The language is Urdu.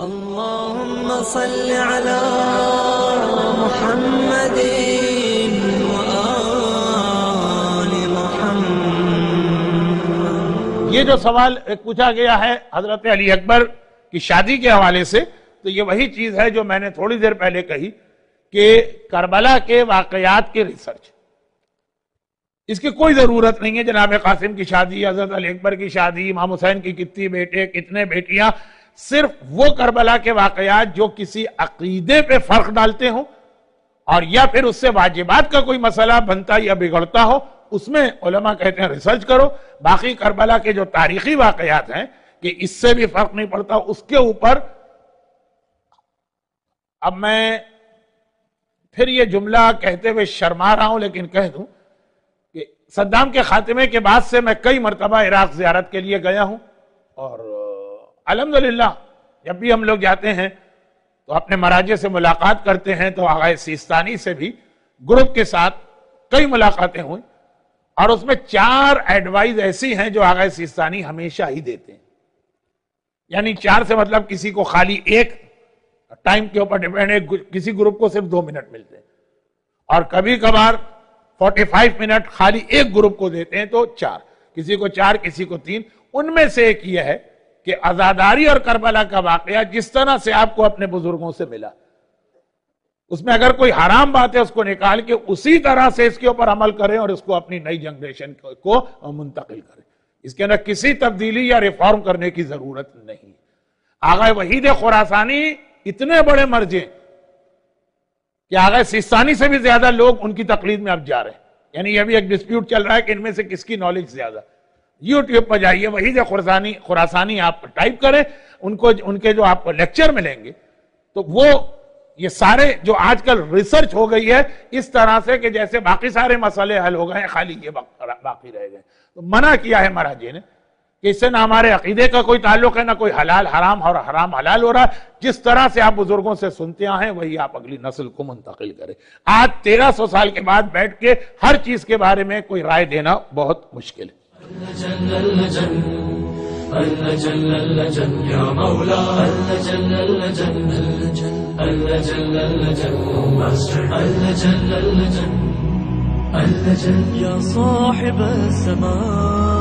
اللهم صل على محمد وآل محمد۔ یہ جو سوال پوچھا گیا ہے حضرت علی اکبر کی شادی کے حوالے سے، تو یہ وہی چیز ہے جو میں نے تھوڑی دیر پہلے کہی کہ کربلا کے واقعات کی ریسرچ، اس کی کوئی ضرورت نہیں ہے۔ جناب قاسم کی شادی، حضرت علی اکبر کی شادی، امام حسین کی کتنے بیٹے کتنے بیٹیاں، صرف وہ کربلا کے واقعات جو کسی عقیدے پہ فرق ڈالتے ہوں اور یا پھر اس سے واجبات کا کوئی مسئلہ بنتا یا بگڑتا ہو، اس میں علماء کہتے ہیں ریسرچ کرو۔ باقی کربلا کے جو تاریخی واقعات ہیں کہ اس سے بھی فرق نہیں پڑتا، اس کے اوپر اب میں پھر یہ جملہ کہتے ہوئے شرما رہا ہوں، لیکن کہہ دوں کہ صدام کے خاتمے کے بعد سے میں کئی مرتبہ عراق زیارت کے لیے گیا ہوں، اور الحمدللہ جب بھی ہم لوگ جاتے ہیں تو اپنے مراجع سے ملاقات کرتے ہیں، تو آغا سیستانی سے بھی گروپ کے ساتھ کئی ملاقاتیں ہوئیں، اور اس میں 4 ایڈوائز ایسی ہیں جو آغا سیستانی ہمیشہ ہی دیتے ہیں۔ یعنی 4 سے مطلب کسی کو خالی ایک ٹائم کے اوپر ڈیپینڈ ہے، کسی گروپ کو صرف 2 منٹ ملتے ہیں، اور کبھی کبھار 45 منٹ خالی ایک گروپ کو دیتے ہیں، تو 4، کسی کو 4 کسی کو 3۔ ان میں سے ایک یہ ہے کہ عزاداری اور کربلا کا واقعہ جس طرح سے آپ کو اپنے بزرگوں سے ملا، اس میں اگر کوئی حرام بات ہے اس کو نکال کے اسی طرح سے اس کے اوپر عمل کریں اور اس کو اپنی نئی جنریشن کو منتقل کریں۔ اس کے اندر کسی تبدیلی یا ریفارم کرنے کی ضرورت نہیں۔ آغا وحید خراسانی اتنے بڑے مرجع کہ آغا سیستانی سے بھی زیادہ لوگ ان کی تقلید میں اب جا رہے ہیں۔ یعنی یہ بھی ایک ڈسپیوٹ چل رہا ہے کہ ان میں سے کس کی نالج زیادہ۔ یوٹیوب پر جائیے، وحید خراسانی آپ ٹائپ کریں، ان کے جو آپ کو لیکچر ملیں گے، تو وہ یہ سارے جو آج کل ریسرچ ہو گئی ہے اس طرح سے کہ جیسے باقی سارے مسئلے حل ہو گئے ہیں، خالی یہ باقی رہ گئے۔ تو منع کیا ہے مراجع نے کہ اس سے نہ ہمارے عقیدے کا کوئی تعلق ہے، نہ کوئی حلال حرام اور حرام حلال ہو رہا ہے۔ جس طرح سے آپ بزرگوں سے سنتے آئے ہیں وہی آپ اگلی نسل کو منتقل کریں۔ آج 1300 سال کے بعد بیٹھ کے ہر چیز کے بارے میں کوئی رائے دینا بہت مشکل ہے۔ یا مولا یا صاحب السماء